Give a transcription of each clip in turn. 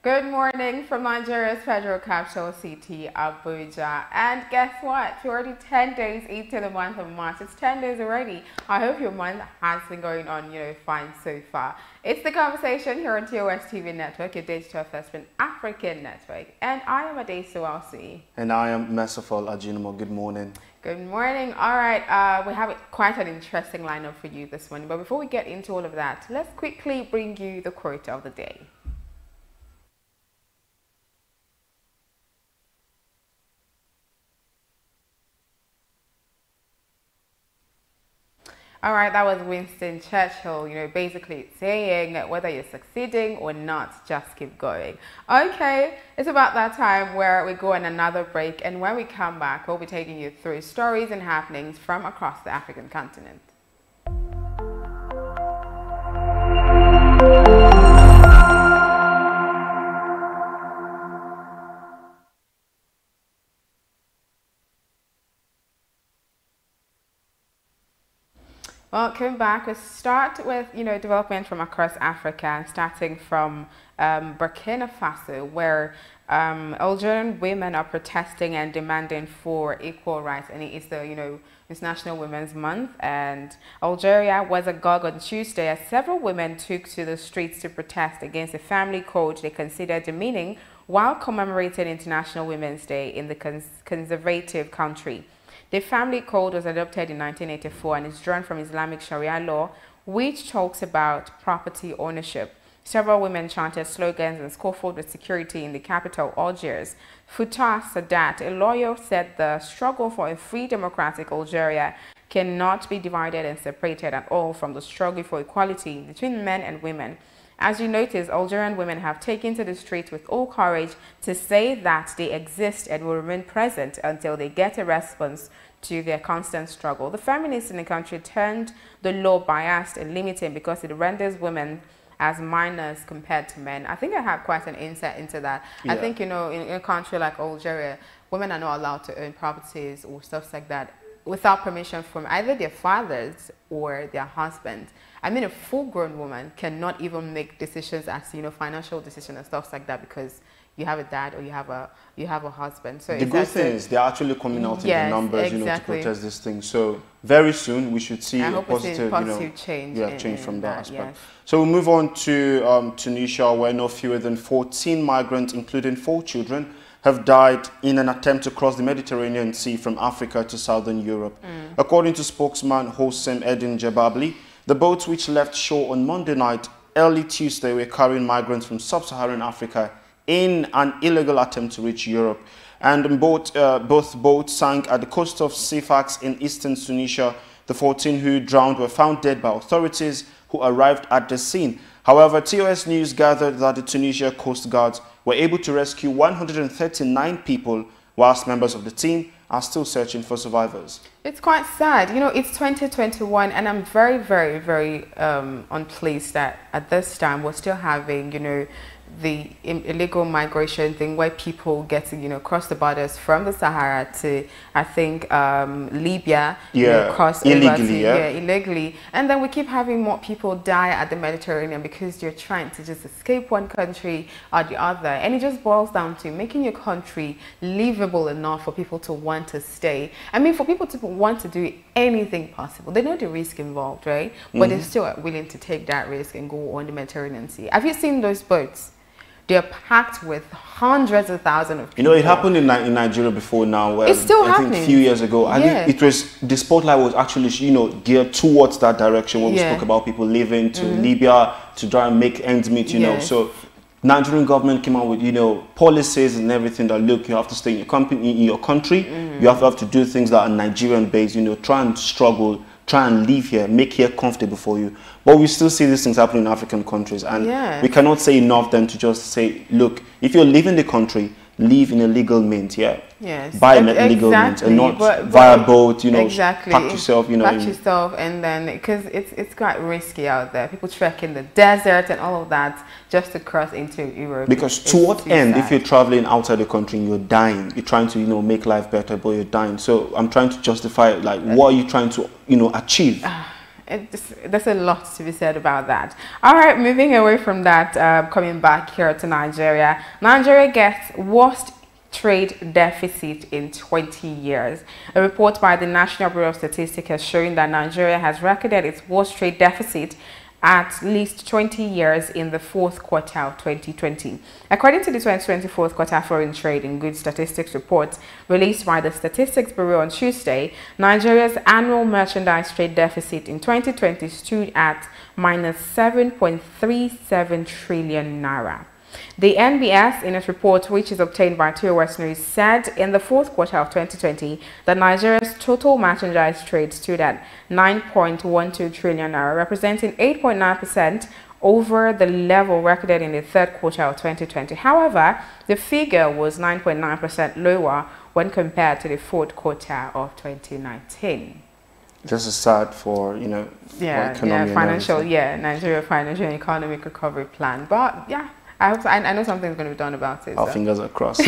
Good morning from Nigeria's federal capital city, Abuja. And guess what? We're already 10 days into the month of March. It's 10 days already. I hope your month has been going on, fine so far. It's the conversation here on TOS TV Network, your digital first African network. And I am Adesu Alsi. And I am Mesafol Ajinomo. Good morning. Good morning. All right, we have quite an interesting lineup for you this morning. But before we get into all of that, let's quickly bring you the quote of the day. All right, that was Winston Churchill, basically saying whether you're succeeding or not, just keep going. Okay, it's about that time where we go on another break, and when we come back, we'll be taking you through stories and happenings from across the African continent. Welcome back. We'll start with, development from across Africa, starting from Burkina Faso, where Algerian women are protesting and demanding for equal rights. And it's the, it's National Women's Month. And Algeria was agog on Tuesday as several women took to the streets to protest against a family code they consider demeaning while commemorating International Women's Day in the conservative country. The family code was adopted in 1984 and is drawn from Islamic Sharia law, which talks about property ownership. Several women chanted slogans and scuffled with security in the capital, Algiers. Fouta Sadat, a lawyer, said the struggle for a free democratic Algeria cannot be divided and separated at all from the struggle for equality between men and women. As you notice, Algerian women have taken to the streets with all courage to say that they exist and will remain present until they get a response to their constant struggle. The feminists in the country turned the law biased and limiting because it renders women as minors compared to men. I think I have quite an insight into that. Yeah. I think, in a country like Algeria, women are not allowed to own properties or stuff like that without permission from either their fathers or their husbands. I mean, a full-grown woman cannot even make decisions as, financial decisions and stuff like that because you have a dad or you have a husband. So the good thing is they're actually coming out in the numbers, to protest this thing. So very soon we should see a positive, change from that aspect. Yes. So we'll move on to Tunisia, where no fewer than 14 migrants, including 4 children, have died in an attempt to cross the Mediterranean Sea from Africa to southern Europe. According to spokesman Hossein Edin Jebabli, the boats which left shore on Monday night, early Tuesday, were carrying migrants from sub-Saharan Africa in an illegal attempt to reach Europe. And both boats sank at the coast of Sifax in eastern Tunisia. The 14 who drowned were found dead by authorities who arrived at the scene. However, TOS News gathered that the Tunisia Coast Guards were able to rescue 139 people, whilst members of the team are still searching for survivors. It's quite sad. It's 2021 and I'm very, very, very unpleased that at this time we're still having, the illegal migration thing where people get to, cross the borders from the Sahara to, I think, Libya, cross illegally, illegally. And then we keep having more people die at the Mediterranean because you're trying to just escape one country or the other. And it just boils down to making your country livable enough for people to want to stay. I mean, for people to want to do anything possible. They know the risk involved, right? But they're still willing to take that risk and go on the Mediterranean Sea. Have you seen those boats? They're packed with hundreds of thousands of people. It happened in Nigeria before now. Where it's still happening. I think a few years ago. I think it was, the spotlight was actually, geared towards that direction when we spoke about people leaving to Libya to try and make ends meet, So Nigerian government came out with, policies and everything that, look, you have to stay in your country. You have to do things that are Nigerian based, try and struggle, try and live here, make here comfortable for you. But we still see these things happening in African countries. And we cannot say enough then to just say, look, if you're leaving the country, live in a legal means, buy legal means and not via boat, pack yourself, pack yourself, and then, because it's quite risky out there. People trek in the desert and all of that just to cross into Europe. Because to what end, if you're traveling outside the country and you're dying, you're trying to, make life better, but you're dying. So I'm trying to justify, like, what are you trying to, achieve? there's a lot to be said about that. All right, moving away from that, coming back here to Nigeria. Nigeria gets worst trade deficit in 20 years. A report by the National Bureau of Statistics has shown that Nigeria has recorded its worst trade deficit at least 20 years in the fourth quarter of 2020. According to the 2020 fourth quarter foreign trade and goods statistics report released by the Statistics Bureau on Tuesday, Nigeria's annual merchandise trade deficit in 2020 stood at minus 7.37 trillion naira. The NBS, in its report, which is obtained by Tier West News, said in the fourth quarter of 2020 that Nigeria's total merchandise trade stood at 9.12 trillion naira, representing 8.9% over the level recorded in the third quarter of 2020. However, the figure was 9.9% lower when compared to the fourth quarter of 2019. This is sad for, you know, Nigeria Financial and Economic Recovery Plan. But yeah, I know something's going to be done about it. Our fingers are crossed.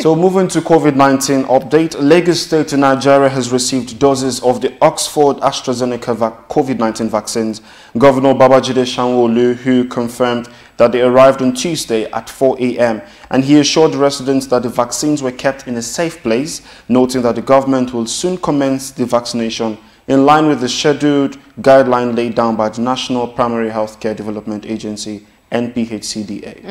So moving to COVID-19 update, Lagos State in Nigeria has received doses of the Oxford AstraZeneca COVID-19 vaccines. Governor Babajide Sanwo-Olu, who confirmed that they arrived on Tuesday at 4 a.m. and he assured residents that the vaccines were kept in a safe place, noting that the government will soon commence the vaccination in line with the scheduled guideline laid down by the National Primary Healthcare Development Agency, NPHCDA.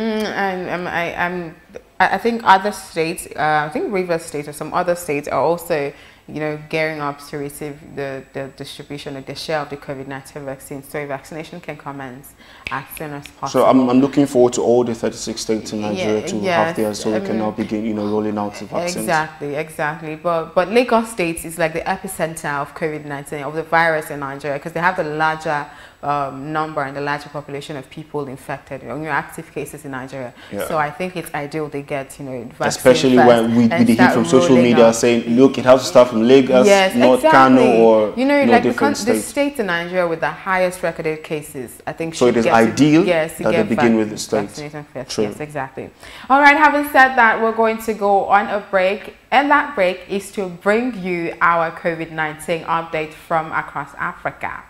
I think other states, I think Rivers State or some other states are also, you know, gearing up to receive the distribution of the share of the COVID-19 vaccine, so vaccination can commence as soon as possible. So I'm looking forward to all the 36 states in Nigeria to have theirs, so we can now begin, you know, rolling out the vaccines. Exactly. But Lagos State is like the epicenter of COVID-19, of the virus in Nigeria, because they have the larger number and the larger population of people infected, you know, active cases in Nigeria. Yeah. So I think it's ideal they get, you know, vaccine especially when we hear from social media saying, look, it has to start from Lagos, not Kano, or you know, like the state in Nigeria with the highest recorded cases. I think so. It is ideal that they begin with the states. Yes, exactly. All right. Having said that, we're going to go on a break, and that break is to bring you our COVID-19 update from across Africa.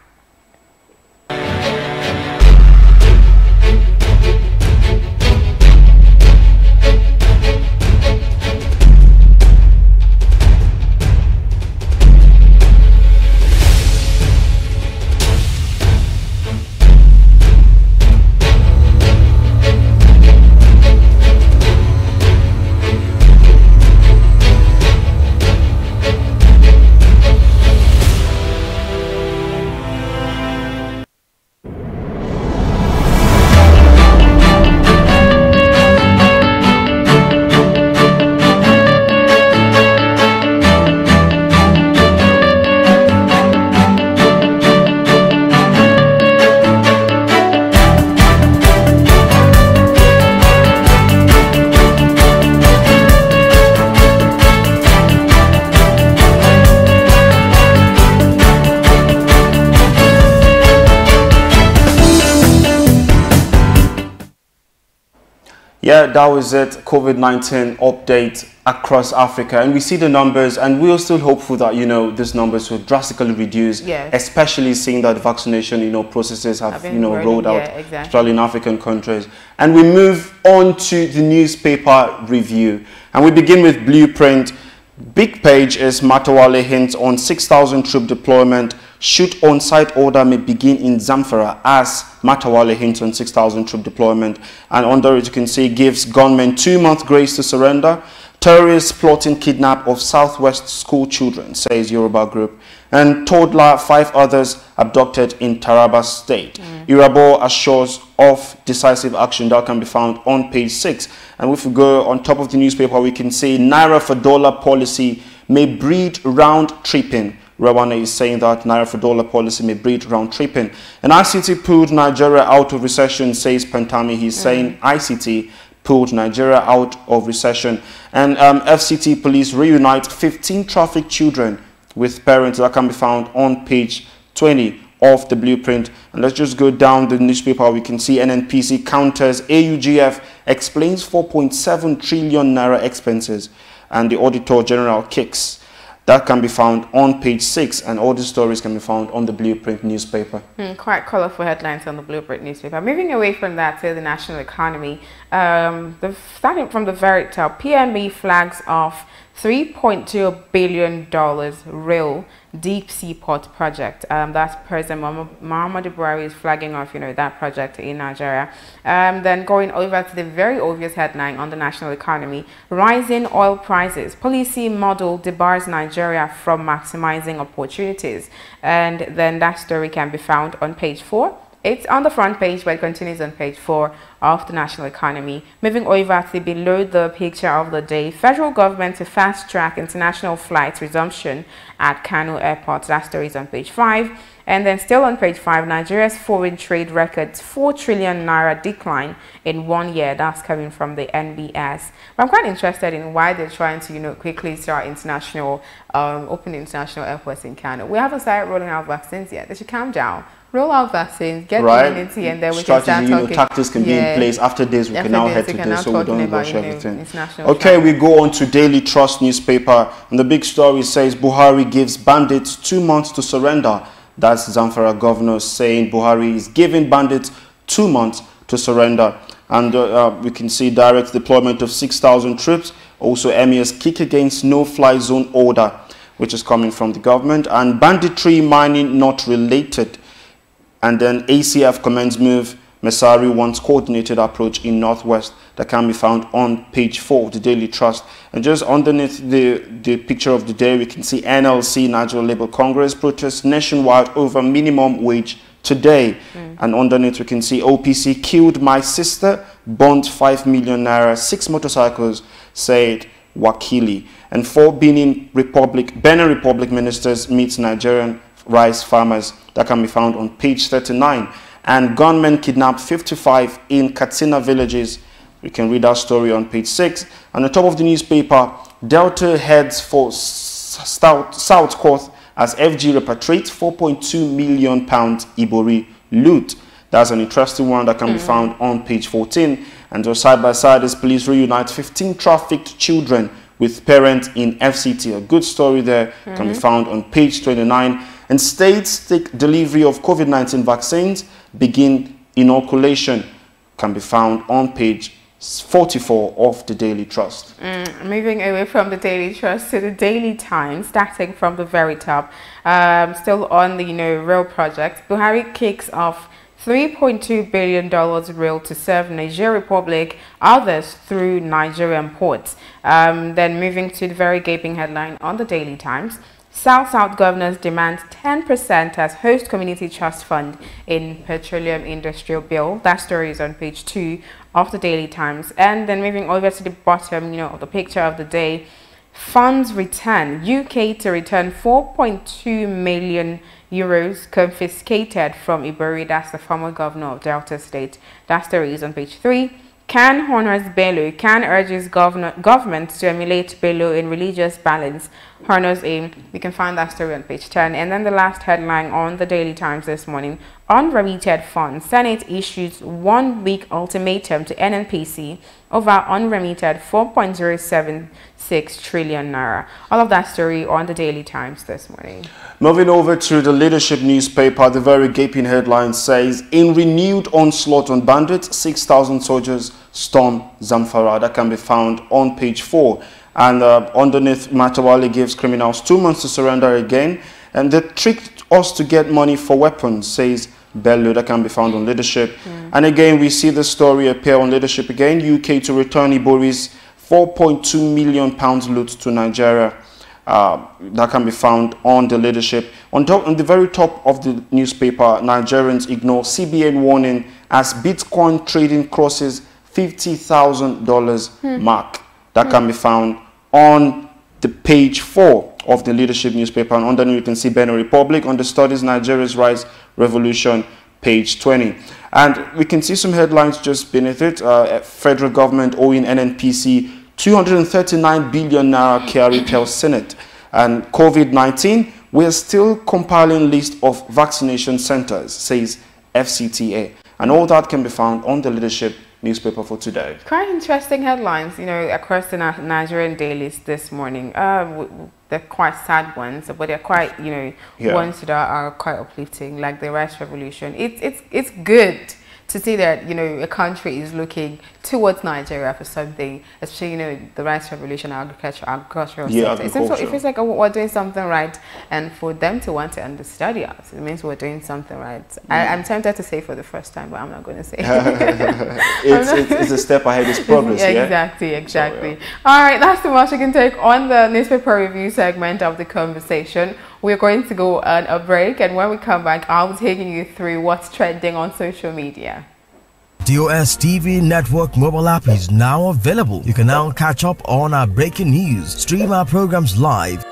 Yeah, that was it. COVID-19 update across Africa, and we see the numbers, and we are still hopeful that, you know, these numbers will drastically reduce. Yes. Especially seeing that vaccination, you know, processes have, you know, rolled out, especially in African countries. And we move on to the newspaper review, and we begin with Blueprint. Big page is Matawale hints on 6,000 troop deployment. Shoot on-site order may begin in Zamfara as Matawale hints on 6,000 troop deployment. And under it you can see gives gunmen 2-month grace to surrender. Terrorists plotting kidnap of Southwest school children, says Yoruba group. And toddler 5 others abducted in Taraba State. Irabo assures of decisive action. That can be found on page 6. And if we go on top of the newspaper, we can see Naira for dollar policy may breed round tripping. Rawane is saying that Naira for dollar policy may breed round tripping. And ICT pulled Nigeria out of recession, says Pantami. He's saying ICT pulled Nigeria out of recession. And FCT police reunite 15 trafficked children with parents. That can be found on page 20 of the Blueprint. And let's just go down the newspaper. We can see NNPC counters AUGF explains 4.7 trillion naira expenses, and the Auditor General kicks. That can be found on page 6, and all the stories can be found on the Blueprint newspaper. Quite colorful headlines on the Blueprint newspaper. Moving away from that to the national economy, starting from the very top, PME flags off $3.2 billion real deep sea port project. That's President Muhammadu Buhari is flagging off, that project in Nigeria. Then going over to the very obvious headline on the national economy, rising oil prices. Policy model debars Nigeria from maximizing opportunities. And then that story can be found on page 4. It's on the front page, but it continues on page 4 of the national economy. Moving over to below the picture of the day, federal government to fast-track international flights resumption at Kano Airport. That story is on page 5. And then still on page 5, Nigeria's foreign trade records 4 trillion naira decline in 1 year. That's coming from the NBS. But I'm quite interested in why they're trying to, quickly start open international airports in Kano. We haven't started rolling out vaccines yet. They should calm down. Roll out vaccines, get immunity, and then we can start talking. Tactics can be in place. After this, we can now head to this, so we don't rush everything. Okay, we go on to Daily Trust newspaper, and the big story says Buhari gives bandits 2 months to surrender. That's Zamfara governor saying Buhari is giving bandits 2 months to surrender. And we can see direct deployment of 6,000 troops. Also, Emir's kick against no-fly zone order, which is coming from the government. And banditry mining not related. And then ACF commends move. Mesari wants coordinated approach in Northwest. That can be found on page 4 of the Daily Trust. And just underneath the picture of the day, we can see NLC, Nigeria Labour Congress, protests nationwide over minimum wage today. And underneath, we can see OPC killed my sister, burnt 5 million naira, 6 motorcycles, said Wakili. And 4 Benin Republic ministers meet Nigerian rice farmers. That can be found on page 39. And gunmen kidnapped 55 in Katsina villages. You can read that story on page 6. On the top of the newspaper, Delta heads for South Coast as FG repatriates 4.2 million pounds Ibori loot. That's an interesting one that can be found on page 14. And just side by side, as police reunite 15 trafficked children with parents in FCT. A good story there can be found on page 29. And states take delivery of COVID-19 vaccines, begin inoculation, can be found on page 44 of the Daily Trust. Moving away from the Daily Trust to the Daily Times, starting from the very top, still on the rail project, Buhari kicks off $3.2 billion rail to serve Niger Republic, others through Nigerian ports. Then moving to the very gaping headline on the Daily Times, South governors demand 10% as host community trust fund in petroleum industrial bill. That story is on page 2 of the Daily Times. And then moving over to the bottom, of the picture of the day, funds return. UK to return 4.2 million euros confiscated from Ibori. That's the former governor of Delta State. That story is on page 3. Can honors Bello. Can urges government to emulate Bello in religious balance. Honors aim. We can find that story on page 10. And then the last headline on the Daily Times this morning. Unremitted funds. Senate issues 1 week ultimatum to NNPC over unremitted 4.076 trillion naira. All of that story on the Daily Times this morning. Moving over to the Leadership newspaper, the very gaping headline says, in renewed onslaught on bandits, 6,000 soldiers storm Zamfara. That can be found on page 4. And underneath, Matawale gives criminals 2 months to surrender again. And they tricked us to get money for weapons, says Bello. That can be found on Leadership. And again, we see the story appear on Leadership again. UK to return Ibori's 4.2 million pounds loot to Nigeria. That can be found on the Leadership. On the very top of the newspaper, Nigerians ignore CBN warning as Bitcoin trading crosses $50,000 mark. That can be found on the page 4 of the Leadership newspaper. And underneath, you can see Benin Republic on the studies Nigeria's rise revolution, page 20. And we can see some headlines just beneath it. Federal government owing NNPC 239 billion naira, Kerry tells Senate. And COVID-19, we're still compiling list of vaccination centers, says FCTA. And all that can be found on the Leadership newspaper for today. Quite interesting headlines, you know, across the Nigerian dailies this morning. They're quite sad ones, but they're quite, you know, ones that are quite uplifting, like the rice revolution. It's good to see that, you know, a country is looking towards Nigeria for something, especially, you know, the rice revolution, agricultural sector. It feels like we're doing something right, and for them to want to understudy us, it means we're doing something right. I'm tempted to say for the first time, but I'm not going to say. it's a step ahead, it's progress. Exactly. So, all right, that's too much you can take on the newspaper review segment of the conversation. We're going to go on a break, and when we come back, I'll be taking you through what's trending on social media. TOS TV Network mobile app is now available. You can now catch up on our breaking news, stream our programs live,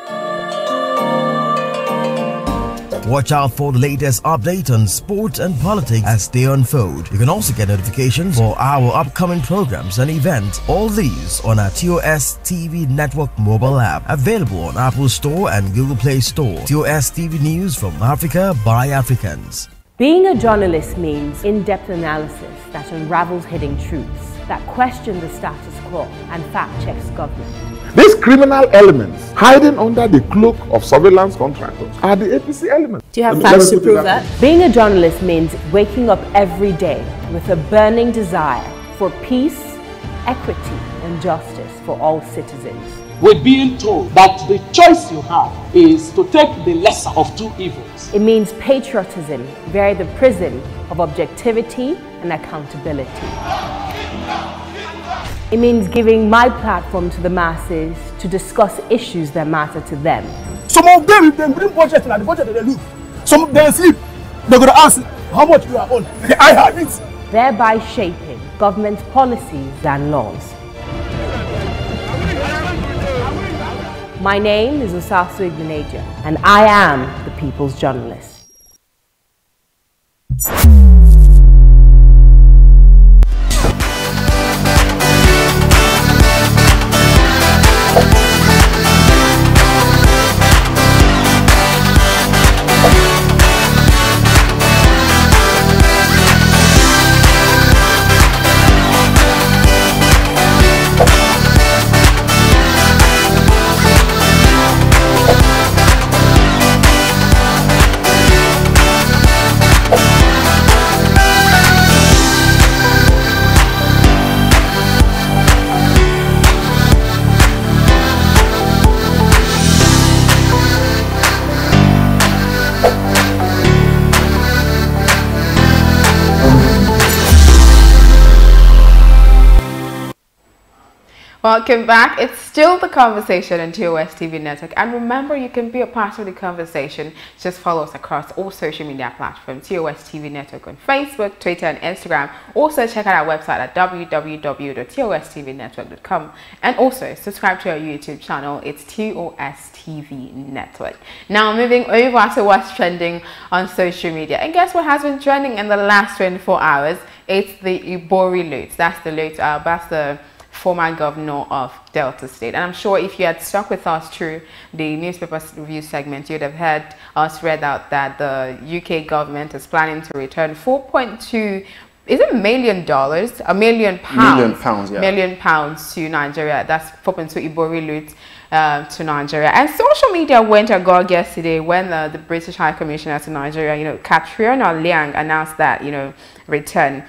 watch out for the latest update on sports and politics as they unfold. You can also get notifications for our upcoming programs and events. All these on our TOS TV Network mobile app, available on Apple Store and Google Play Store. TOS TV News from Africa by Africans. Being a journalist means in-depth analysis that unravels hidden truths, that question the status quo and fact-checks government. These criminal elements hiding under the cloak of surveillance contractors are the APC elements. Do you have facts to prove that? Being a journalist means waking up every day with a burning desire for peace, equity, and justice for all citizens. We're being told that the choice you have is to take the lesser of two evils. It means patriotism via the prism of objectivity and accountability. It means giving my platform to the masses to discuss issues that matter to them. Some of them, if they bring budget, and the budget they look. Some of them sleep. They're going to ask how much you are on. I have it. Thereby shaping government policies and laws. My name is Usasu Igboneja, and I am the People's Journalist. Welcome back. It's still the conversation on TOS TV Network. And remember, you can be a part of the conversation. Just follow us across all social media platforms. TOS TV Network on Facebook, Twitter, and Instagram. Also, check out our website at www.tostvnetwork.com. And also, subscribe to our YouTube channel. It's TOS TV Network. Now, moving over to what's trending on social media. And guess what has been trending in the last 24 hours? It's the Ibori loot. That's the former governor of Delta State. And I'm sure if you had stuck with us through the newspaper review segment, you'd have heard us read out that the UK government is planning to return $4.2 million pounds to Nigeria. That's 4.2 Ibori loot to Nigeria. And social media went agog yesterday when the British High Commissioner to Nigeria, Catriona Liang, announced that, return.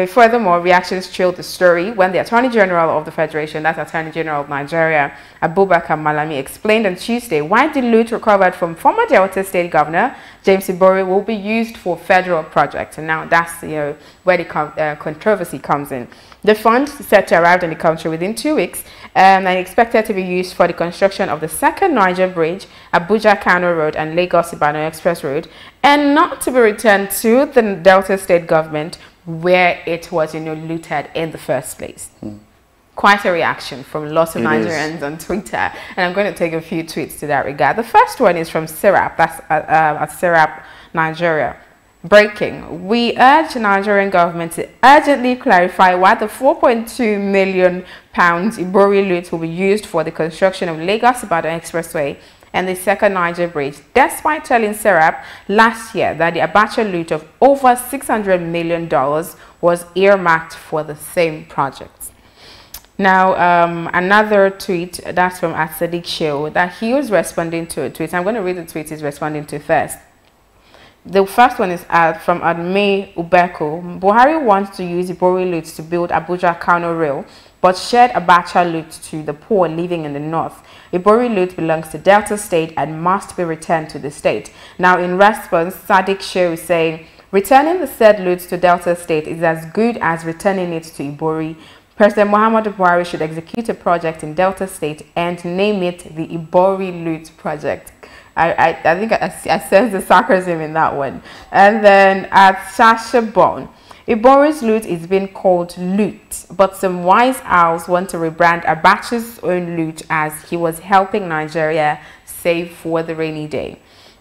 Furthermore, reactions trailed the story when the Attorney General of the Federation, that's Attorney General of Nigeria, Abubakar Malami, explained on Tuesday why the loot recovered from former Delta State Governor James Ibori will be used for federal projects. And now that's where the controversy comes in. The fund is set to arrive in the country within 2 weeks and expected to be used for the construction of the second Niger Bridge, Abuja-Kano Road, and Lagos-Ibadan Express Road, and not to be returned to the Delta State government where it was, looted in the first place. Quite a reaction from lots of Nigerians on Twitter, and I'm going to take a few tweets to that regard. The first one is from Sirap, that's at Sirap, Nigeria. Breaking: we urge the Nigerian government to urgently clarify why the £4.2 million Ibori loot will be used for the construction of Lagos-Ibadan Expressway and the second Niger Bridge, despite telling Serap last year that the Abacha loot of over $600 million was earmarked for the same project. Now, another tweet, that's from Sadiq Shehu, that he was responding to a tweet. I'm going to read the tweet he's responding to first. The first one is from Adme Ubeko. Buhari wants to use Ibori loot to build Abuja-Kano rail, but shared Abacha loot to the poor living in the north. Ibori loot belongs to Delta State and must be returned to the state. Now, in response, Sadiq Shehu is saying, returning the said loot to Delta State is as good as returning it to Ibori. President Muhammadu Buhari should execute a project in Delta State and name it the Ibori Loot Project. I think I sense the sarcasm in that one. And then at Sasha Bond, Ibori's loot is being called loot, but some wise owls want to rebrand Abacha's own loot as he was helping Nigeria save for the rainy day.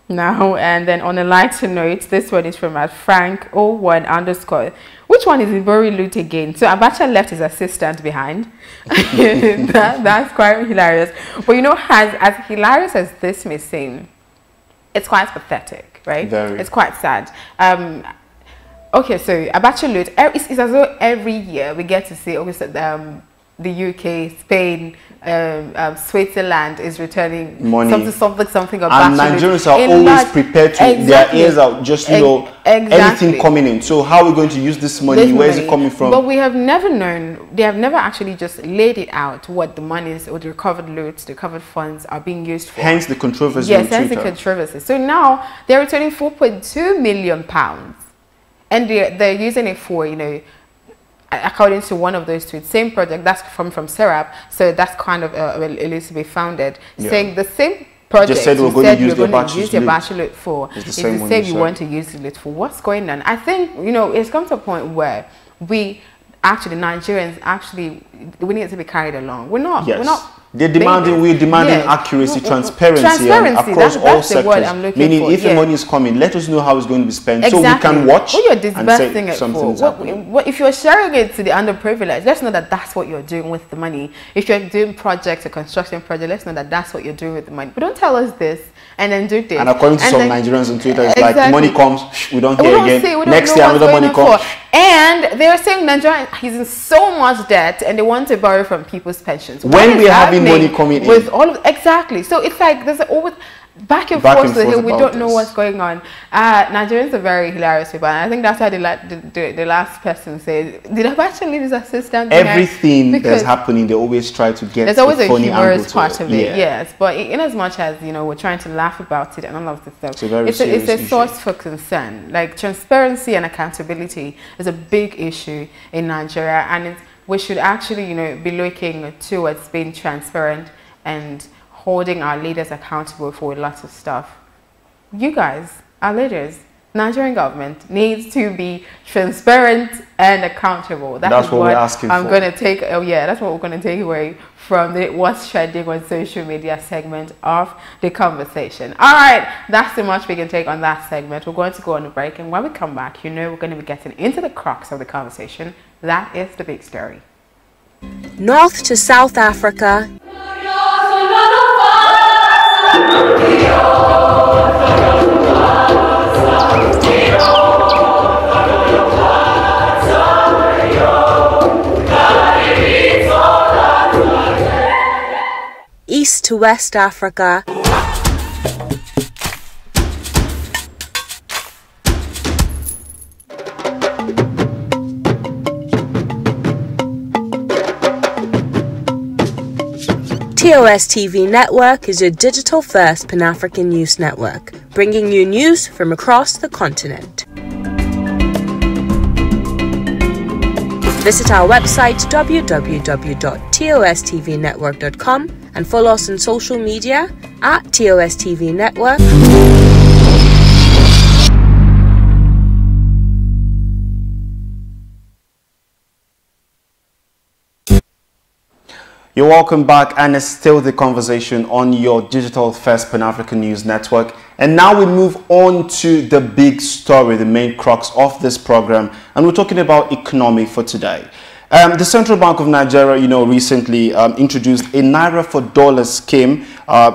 Now, and then on a lighter note, this one is from Frank01_. Which one is Ibori loot again? So Abacha left his assistant behind. That's quite hilarious. But you know, as hilarious as this may seem, it's quite pathetic, right? Very. It's quite sad. Okay, so Abacha loot, it's as though every year we get to see, okay, so the UK, Spain, Switzerland is returning money, something about and Nigerians are always prepared to their ears out, just anything coming in. So how are we going to use this money? Where is it coming from? But we have never known, they have never actually just laid it out what the monies or the recovered loot, the recovered funds are being used for. Hence the controversy. Yes, hence the controversy. So now they're returning £4.2 million, and they're using it for, you know, according to one of those tweets, same project, that's from Serap, so that's kind of Elizabeth founded, saying the same project just said we're going to use the Abacha loot for, it's the same you want to use it for. What's going on? I think, you know, it's come to a point where we actually, Nigerians, actually, we need to be carried along. We're not we're demanding accuracy, transparency across all sectors. Meaning, if the money is coming, let us know how it's going to be spent, so we can watch and say something's happening. If you're sharing it to the underprivileged, let's know that that's what you're doing with the money. If you're doing projects, a construction project, let's know that that's what you're doing with the money. But don't tell us this and then do this. And according to some Nigerians on Twitter, it's like money comes, we don't hear again. Next year, another money comes. And they're saying Nigeria is in so much debt and they want to borrow from people's pensions. When we're having money coming in. With all of, exactly. So it's like there's always back and forth here. We don't know what's going on. Nigerians are very hilarious people. And I think that's how the last person said, did Abacha leave his assistant behind? Everything that's happening, they always try to get there's always a funny humorous part of it, yes. But in as much as, you know, we're trying to laugh about it and all of this stuff, it's a source for concern. Like transparency and accountability is a big issue in Nigeria, and we should actually, you know, be looking towards being transparent and holding our leaders accountable for a lot of stuff. You guys, our leaders, Nigerian government needs to be transparent and accountable. That's what we're asking for. Going to take. Oh yeah, that's what we're going to take away from the what's trending on social media segment of the conversation. All right, that's too much we can take on that segment. We're going to go on a break, and when we come back, you know, we're going to be getting into the crux of the conversation. That is the big story. North to South Africa. East to West Africa. TOS TV Network is your digital-first Pan-African news network, bringing you news from across the continent. Visit our website www.tostvnetwork.com and follow us on social media at TOS TV Network. You're welcome back, and it's still the conversation on your digital first Pan-African News Network. And now we move on to the big story, the main crux of this program, and we're talking about economy for today. The Central Bank of Nigeria, you know, recently introduced a Naira for Dollar scheme,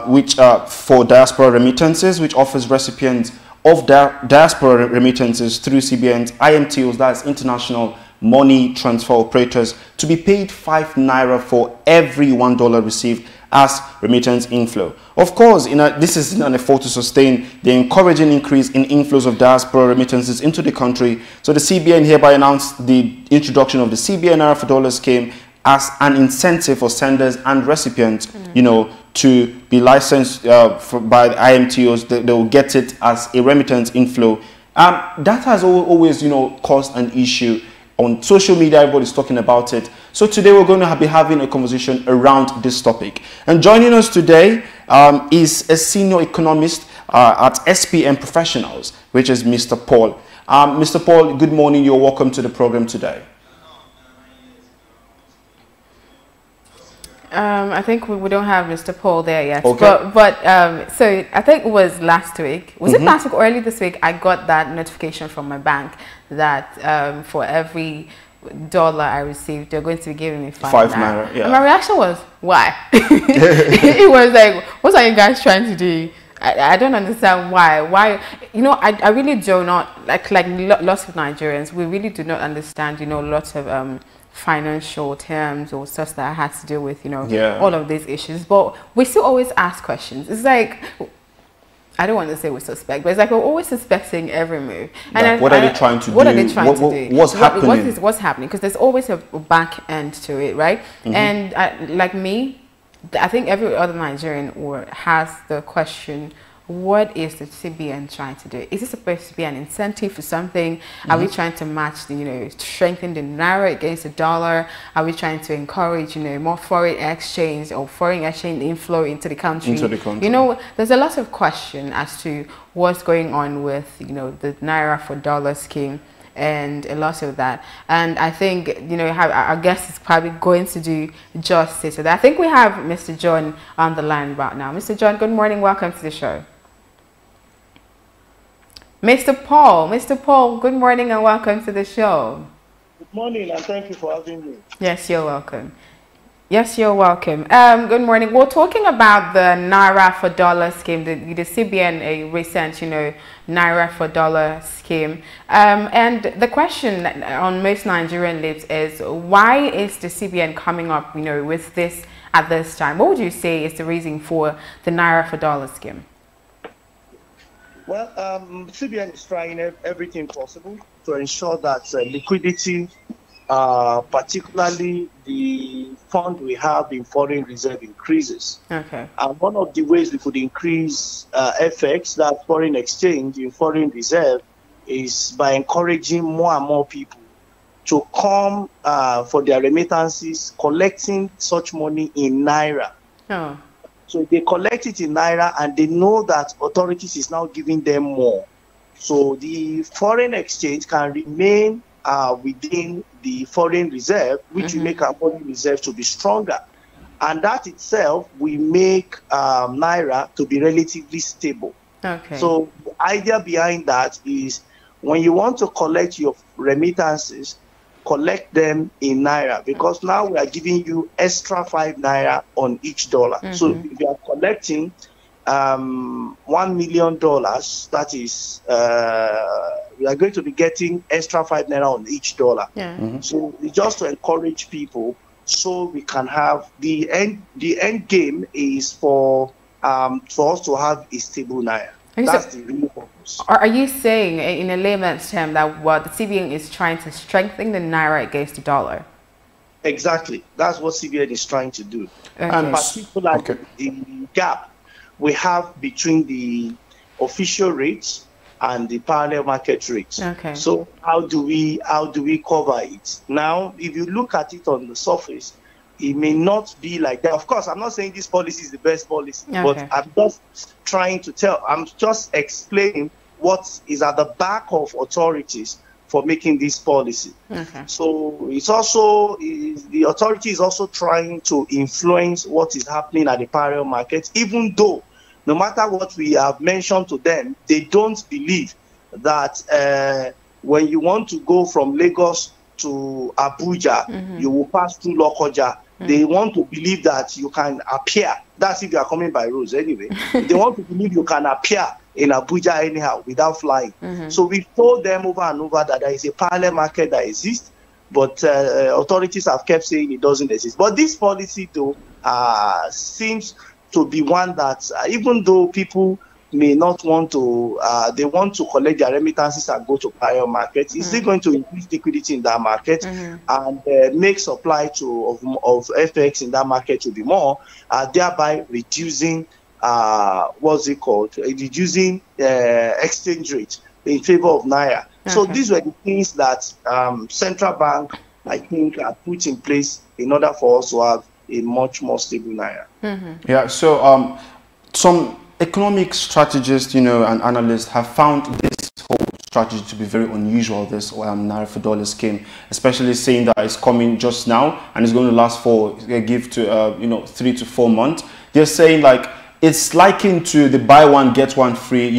which for diaspora remittances, which offers recipients of diaspora remittances through CBN's IMTOs, that's International money transfer operators to be paid 5 naira for every $1 received as remittance inflow. Of course, this is in an effort to sustain the encouraging increase in inflows of diaspora remittances into the country. So the CBN hereby announced the introduction of the CBN Naira for Dollar scheme as an incentive for senders and recipients, to be licensed by the IMTOs. They will get it as a remittance inflow. That has always, caused an issue. On social media, everybody's talking about it. So today we're going to be having a conversation around this topic. And joining us today is a senior economist at SPM Professionals, which is Mr. Paul. Mr. Paul, good morning. You're welcome to the program today. I think we don't have Mr. Paul there yet. Okay. But so I think it was last week. Was it last week or early this week? I got that notification from my bank that for every $1 I received, they're going to be giving me 5 naira. Yeah. And my reaction was, why? It was like, what are you guys trying to do? I don't understand why. I really do not, like lots of Nigerians, we really do not understand, lots of financial terms or stuff that has to do with, all of these issues. But we still always ask questions. It's like, I don't want to say we suspect, but it's like we're always suspecting every move. And what are they trying to do? What are they trying to do? What's happening? What's happening? Because there's always a back end to it, right? And like me, I think every other Nigerian has the question, what is the CBN trying to do? Is it supposed to be an incentive for something? Are we trying to match strengthen the naira against the dollar? Are we trying to encourage, more foreign exchange or foreign exchange inflow into the country? There's a lot of question as to what's going on with, the naira for dollar scheme and a lot of that. And I think, our guest is probably going to do justice to that. I think we have Mr. John on the line right now. Mr. John, good morning. Welcome to the show. Mr. Paul, good morning and welcome to the show. Good morning and thank you for having me. Yes, you're welcome. Good morning. We're talking about the Naira for Dollar scheme, the CBN, a recent, Naira for Dollar scheme. And the question on most Nigerian lips is, why is the CBN coming up, with this at this time? What would you say is the reason for the Naira for Dollar scheme? Well, CBN is trying everything possible to ensure that liquidity, particularly the fund we have in foreign reserve, increases. Okay. And one of the ways we could increase FX, that foreign exchange in foreign reserve, is by encouraging more and more people to come for their remittances, collecting such money in Naira. Oh. So they collect it in Naira and they know that authorities is now giving them more. So the foreign exchange can remain within the foreign reserve, which will make our foreign reserve to be stronger. And that itself will make Naira to be relatively stable. Okay. So the idea behind that is when you want to collect your remittances, collect them in Naira, because now we are giving you extra 5 naira on each dollar. So if you are collecting $1 million, that is, we are going to be getting extra 5 naira on each dollar. Yeah. So it's just to encourage people, so we can have the end game is for us to have a stable Naira. That's the real purpose. Are you saying, in a layman's term, that what the CBN is trying to strengthen the Naira against the dollar? Exactly. That's what CBN is trying to do. Okay. And particularly the gap we have between the official rates and the parallel market rates. Okay. So how do we cover it? Now, if you look at it on the surface, it may not be like that. Of course, I'm not saying this policy is the best policy, but I'm just explaining what is at the back of authorities for making this policy. Okay. So it's also, the authority is also trying to influence what is happening at the parallel market, even though no matter what we have mentioned to them, they don't believe that when you want to go from Lagos to Abuja, you will pass through Lokoja. They want to believe that you can appear. That's if you are coming by roads anyway. They want to believe you can appear in Abuja anyhow without flying. So we told them over and over that there is a parallel market that exists, but authorities have kept saying it doesn't exist. But this policy, though, seems to be one that, even though people may not want to, they want to collect their remittances and go to parallel markets, is still going to increase liquidity in that market and make supply of FX in that market to be more, thereby reducing reducing exchange rate in favor of Naira. So these were the things that central bank, I think, put in place in order for us to have a much more stable Naira. Yeah, so some economic strategists, and analysts have found this whole strategy to be very unusual, this Naira for dollar scheme, especially saying that it's coming just now and it's going to last for, 3 to 4 months. They're saying like it's likened to the buy one, get one free,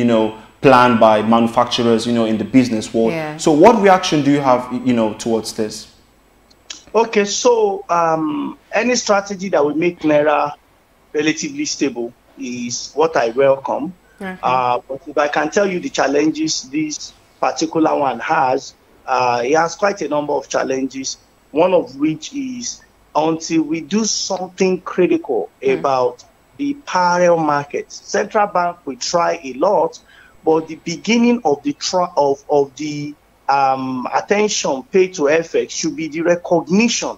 plan by manufacturers, in the business world. Yeah. So what reaction do you have, towards this? Okay, so any strategy that will make Naira relatively stable is what I welcome. But if I can tell you the challenges this particular one has, it has quite a number of challenges, one of which is until we do something critical about the parallel market. Central bank will try a lot, but the beginning of the attention paid to FX should be the recognition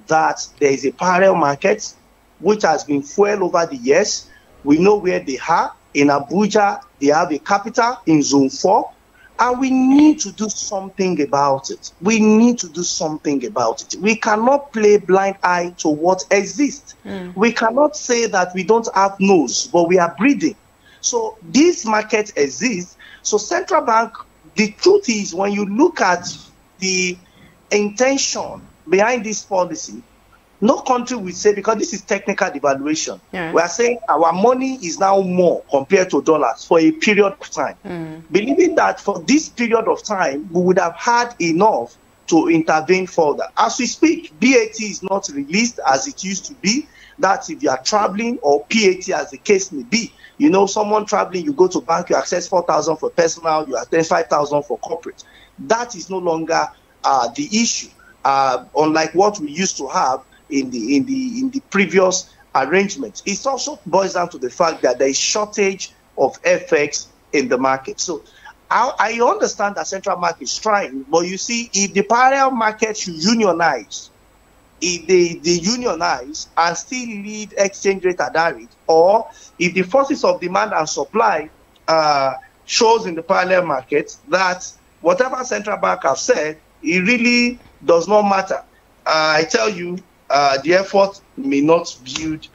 that there is a parallel market which has been fueled over the years. We know where they are. In Abuja, they have a capital in Zone 4, and we need to do something about it. We need to do something about it. We cannot play blind eye to what exists. We cannot say that we don't have nose, but we are breathing. So this market exists. So central bank, the truth is, when you look at the intention behind this policy, no country will say, because this is technical devaluation, we are saying our money is now more compared to dollars for a period of time. Believing that for this period of time, we would have had enough to intervene further. As we speak, BAT is not released as it used to be. That's if you are traveling, or PAT as the case may be. Someone traveling, you go to bank, you access 4,000 for personal, you access 5,000 for corporate. That is no longer the issue, unlike what we used to have in the previous arrangements. It also boils down to the fact that there is shortage of FX in the market. So I understand that central bank is trying, but you see, if the parallel market should unionize, if they unionize and still leave exchange rate at that rate, or if the forces of demand and supply shows in the parallel market that whatever central bank have said, it really does not matter. I tell you, the effort may not build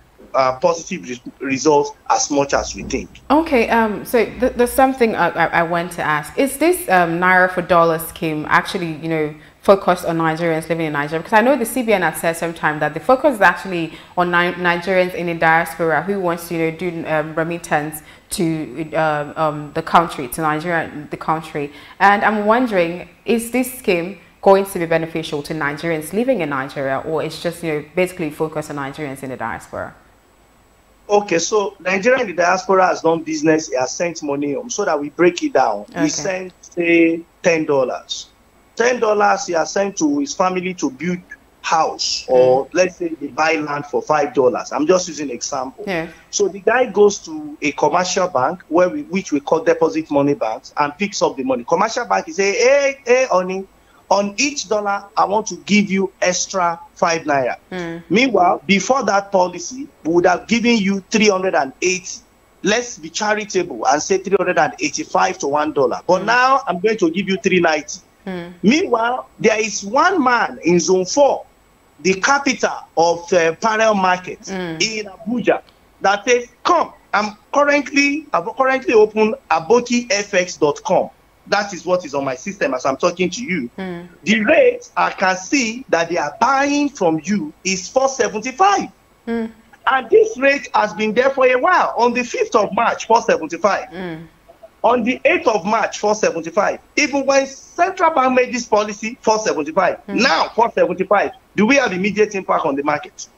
positive results as much as we think. Okay, so there's something I want to ask. Is this Naira for dollar scheme actually, focused on Nigerians living in Nigeria? Because I know the CBN has said sometime that the focus is actually on Nigerians in the diaspora who wants to do remittance to the country, to Nigeria, the country. And I'm wondering, is this scheme going to be beneficial to Nigerians living in Nigeria, or it's just basically focused on Nigerians in the diaspora? Okay, so Nigeria in the diaspora has done business, it has sent money home. So that we break it down, we sent, say, $10. $10 he has sent to his family to build house, or let's say they buy land for $5. I'm just using an example. So the guy goes to a commercial bank, which we call deposit money banks, and picks up the money. Commercial bank is say, hey, honey, on each dollar, I want to give you extra 5 Naira. Meanwhile, before that policy, we would have given you 380. Let's be charitable and say 385 to $1. But now I'm going to give you 390. Meanwhile, there is one man in Zone 4, the capital of the parallel market in Abuja, that says, come, I've currently opened abokifx.com. That is what is on my system as I'm talking to you. The rate I can see that they are buying from you is 475. And this rate has been there for a while. On the 5th of March, 475. On the 8th of March, 475. Even when central bank made this policy, 475. Now, 475. Do we have immediate impact on the market?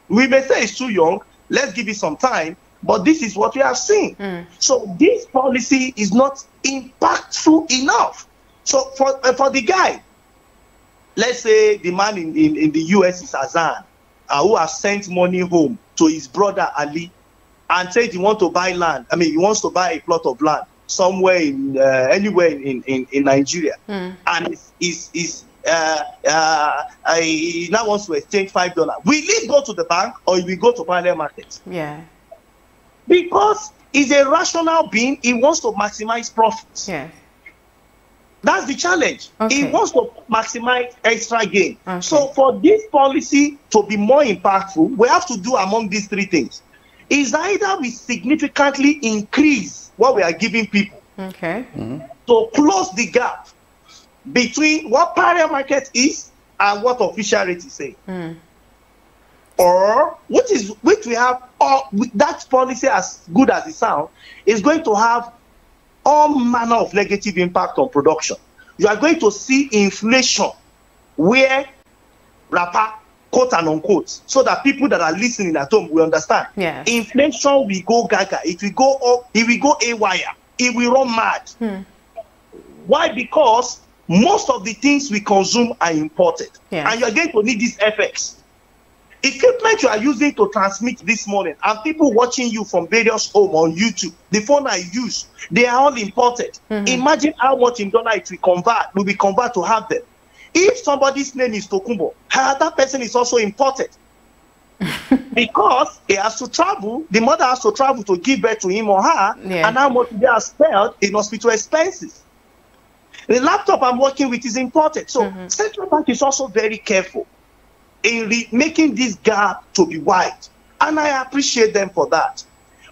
We may say it's too young. Let's give it some time. But this is what we have seen. So this policy is not impactful enough. So for the guy, let's say the man in the US is Azan, who has sent money home to his brother Ali, and said he wants to buy land. I mean, he wants to buy a plot of land somewhere in anywhere in Nigeria, and he now wants to exchange $5. Will he go to the bank or will he go to parallel market? Yeah. Because he's a rational being, he wants to maximize profits. Yeah. That's the challenge. Okay. He wants to maximize extra gain. Okay. So for this policy to be more impactful, we have to do among these three things. Is either we significantly increase what we are giving people, okay, to close the gap between what parallel market is and what official rate is saying, or which we have, or that policy, as good as it sounds, is going to have all manner of negative impact on production. You are going to see inflation where rapper, quote and unquote, so that people that are listening at home will understand. Yes. Inflation will go gaga, it will go up, it will go haywire, it will run mad. Why? Because most of the things we consume are imported. Yes. And you are going to need these FX. Equipment you are using to transmit this morning, and people watching you from various homes on YouTube, the phone I use, they are all imported. Imagine how much in dollar it will be convert to have them. If somebody's name is Tokumbo, that person is also imported. Because he has to travel, the mother has to travel to give birth to him or her, and how much they are spent in hospital expenses. The laptop I'm working with is imported. So central bank is also very careful in making this gap to be wide. And I appreciate them for that.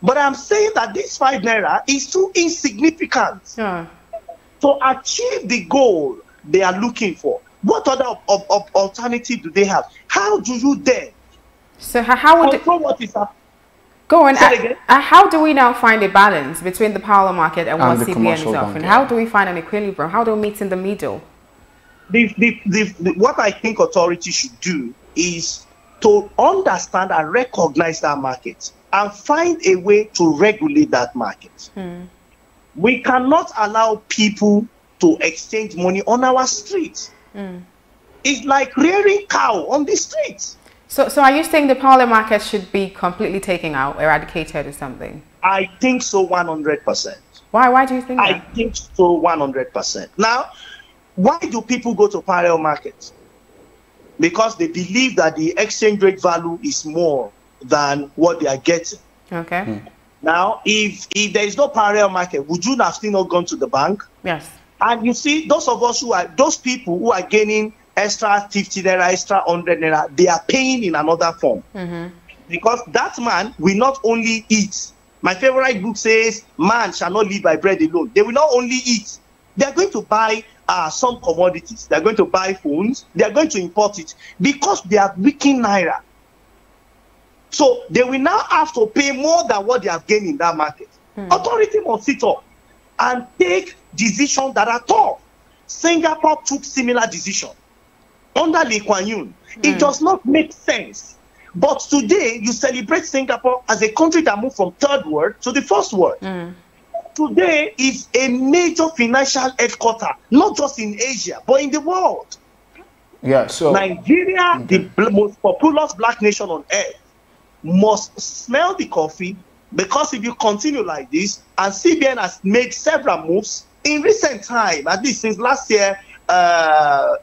But I'm saying that this 5 naira is too insignificant to achieve the goal they are looking for. What other alternative do they have? How do you then control what is happening? Go on. How do we now find a balance between the parallel market and what CBN is offering? How do we find an equilibrium? How do we meet in the middle? What I think authorities should do is to understand and recognize that market and find a way to regulate that market. We cannot allow people to exchange money on our streets. It's like rearing cow on the streets. So are you saying the parallel market should be completely taken out, eradicated or something? I think so, 100%. Why do you think that? I think so, 100%. Now, why do people go to parallel markets? Because they believe that the exchange rate value is more than what they are getting. Okay. Now, if there is no parallel market, would you have still not gone to the bank? Yes. And you see, those people who are gaining extra 50 naira, extra 100 naira, they are paying in another form. Because that man will not only eat. My favorite book says, man shall not live by bread alone. They will not only eat. They are going to buy some commodities. They are going to buy phones. They are going to import it because they are weakening naira. So they will now have to pay more than what they have gained in that market. Authority must sit up and take decisions that are tough. Singapore took similar decision under Lee Kuan Yew. It does not make sense. But today, you celebrate Singapore as a country that moved from third world to the first world. Today is a major financial headquarter, not just in Asia, but in the world. Yeah, so Nigeria, the most populous black nation on earth, must smell the coffee, because if you continue like this, and CBN has made several moves in recent time, at least since last year,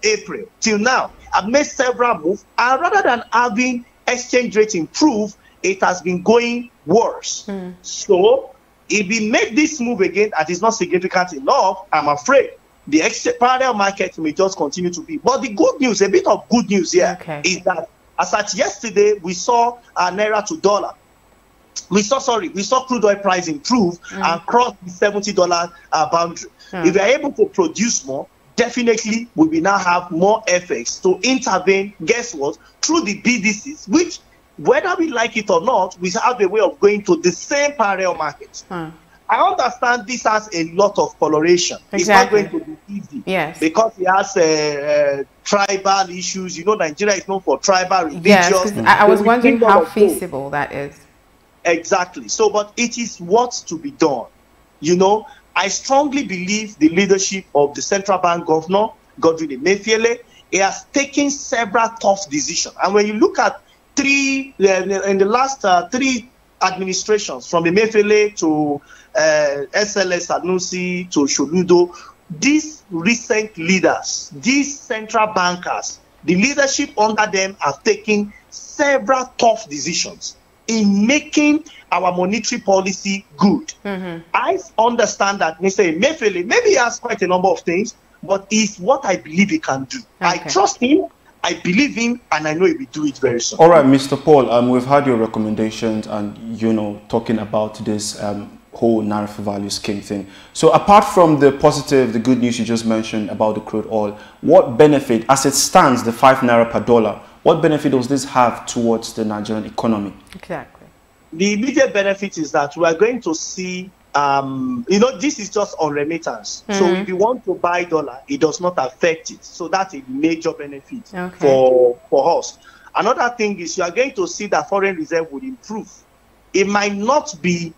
April, till now, I've made several moves, and rather than having exchange rate improve, it has been going worse. So, if we make this move again that is not significant enough, I'm afraid the parallel market may just continue to be. But the good news, a bit of good news here, is that as at yesterday, we saw naira to dollar. We saw crude oil price improve and cross the $70 boundary. If we are able to produce more, definitely we will now have more FX to intervene, guess what, through the BDCs, which, whether we like it or not, we have a way of going to the same parallel market. I understand this has a lot of coloration. It's not going to be easy. Yes. Because it has tribal issues. You know, Nigeria is known for tribal religious. Yes, I was wondering how feasible that is. Exactly. So, but it is what's to be done. You know, I strongly believe the leadership of the central bank governor, Godwin Emefiele, he has taken several tough decisions. And when you look at in the last 3 administrations, from Emefiele to SLS Sanusi to Sholudo, these recent leaders, these central bankers, the leadership under them have taken several tough decisions in making our monetary policy good. I understand that Mr. Emefiele, maybe he has quite a number of things, but it's what I believe he can do. I trust him, I believe him, and I know he will do it very soon. All right, Mr. Paul, we've had your recommendations and, you know, talking about this whole Naira for Value scheme thing. So apart from the positive, the good news you just mentioned about the crude oil, what benefit, as it stands, the 5 Naira per dollar, what benefit does this have towards the Nigerian economy? Exactly. The immediate benefit is that we are going to see, you know, this is just on remittance. So if you want to buy dollar, it does not affect it. So that's a major benefit for us. Another thing is you are going to see that foreign reserve will improve. It might not be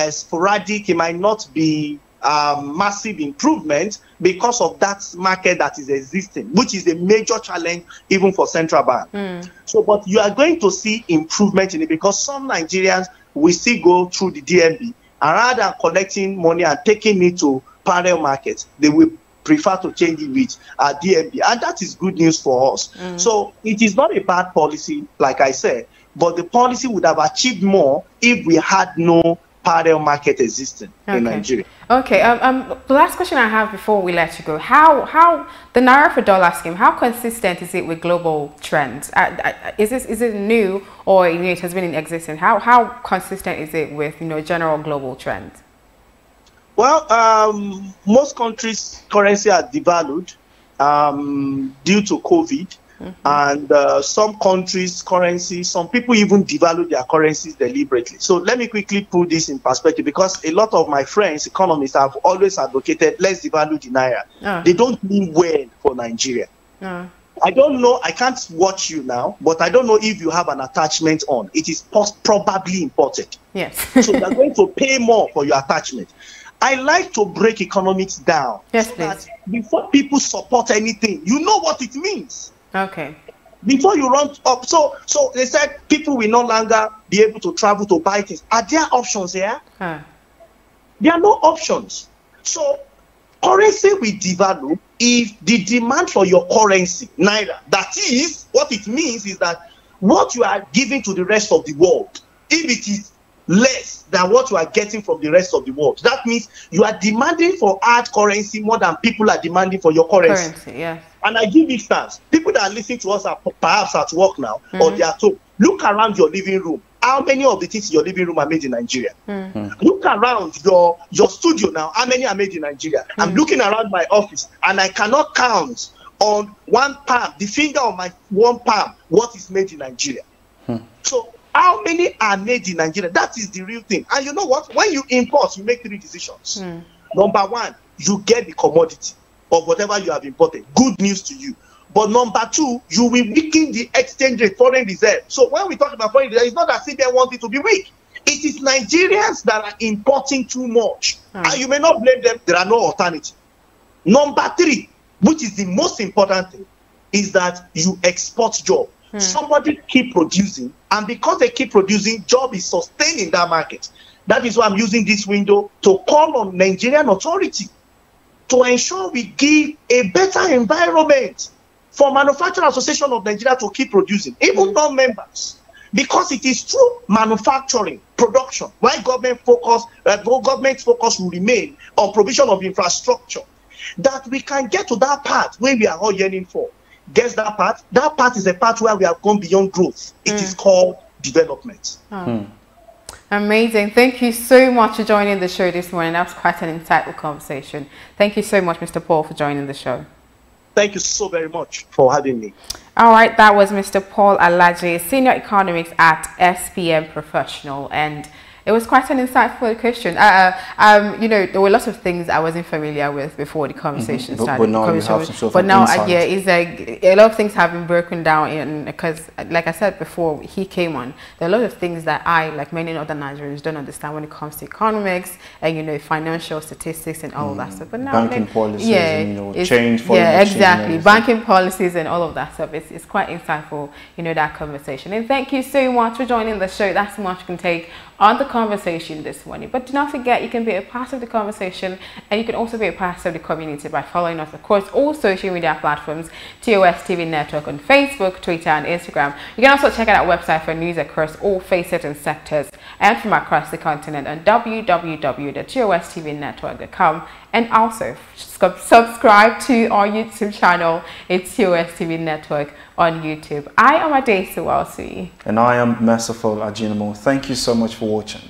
sporadic, it might not be massive improvement because of that market that is existing, which is a major challenge even for central bank. So, but you are going to see improvement in it because some Nigerians will still go through the DMB, and rather than collecting money and taking it to parallel markets, they will prefer to change it with DMB, and that is good news for us. So it is not a bad policy, like I said, but the policy would have achieved more if we had no parallel market existing in Nigeria. Okay. The last question I have before we let you go: how the Naira for dollar scheme? How consistent is it with global trends? Is it new, or it has been in existence? How consistent is it with general global trends? Well, most countries' currency are devalued due to COVID. And some countries' currency, some people even devalue their currencies deliberately. So let me quickly put this in perspective, because a lot of my friends, economists, have always advocated let's devalue the Naira. They don't mean well for Nigeria. I don't know, I can't watch you now, but I don't know if you have an attachment on. It is probably imported. Yes. So you're going to pay more for your attachment. I like to break economics down. Yes, so please. That before people support anything, you know what it means. Okay. Before you run up, so they said people will no longer be able to travel to buy things. Are there options here? There are no options. So currency will devalue if the demand for your currency, Naira, that is, what it means is that what you are giving to the rest of the world, if it is less than what you are getting from the rest of the world, that means you are demanding for hard currency more than people are demanding for your currency. Yes. And I give instance, people that are listening to us are perhaps at work now, or they are at home. Look around your living room. How many of the things in your living room are made in Nigeria? Look around your studio now. How many are made in Nigeria? I'm looking around my office, and I cannot count on one palm, the finger on my one palm, what is made in Nigeria. So how many are made in Nigeria? That is the real thing. And you know what? When you import, you make 3 decisions. Number 1, you get the commodity of whatever you have imported. Good news to you. But number 2, you will weaken the exchange rate, foreign reserve. So when we talk about foreign reserve, it's not that CBN wants it to be weak. It is Nigerians that are importing too much. And you may not blame them. There are no alternatives. Number 3, which is the most important thing, is that you export job. Somebody keep producing, and because they keep producing, job is sustained in that market. That is why I'm using this window to call on Nigerian authority to ensure we give a better environment for Manufacturing Association of Nigeria to keep producing, even non-members, because it is through manufacturing, production, why government focus will remain on provision of infrastructure, that we can get to that part where we are all yearning for. Guess that part? That part is a part where we have gone beyond growth. It is called development. Amazing. Thank you so much for joining the show this morning. That was quite an insightful conversation. Thank you so much, Mr. Paul, for joining the show. Thank you so very much for having me. All right, that was Mr. Paul Alaje, Senior Economics at SPM Professional. And It was quite an insightful question. You know, there were lots of things I wasn't familiar with before the conversation started. But now you have some sort of yeah, it's like a lot of things have been broken down because, like I said before, he came on. There are a lot of things that I, like many other Nigerians, don't understand when it comes to economics and, you know, financial statistics and all of that stuff. But now, banking policies, and, you know, change for exactly, banking policies and all of that stuff. It's quite insightful, you know, that conversation. And thank you so much for joining the show. That's much you can take on the conversation this morning. But do not forget, you can be a part of the conversation, and you can also be a part of the community by following us, of course, all social media platforms, TOS TV Network on Facebook, Twitter, and Instagram. You can also check out our website for news across all facets and sectors and from across the continent on www.tostvnetwork.com, and also subscribe to our YouTube channel. It's TOS TV Network on YouTube. I am Adesua Sui. And I am Merciful Ajinamo. Thank you so much for watching.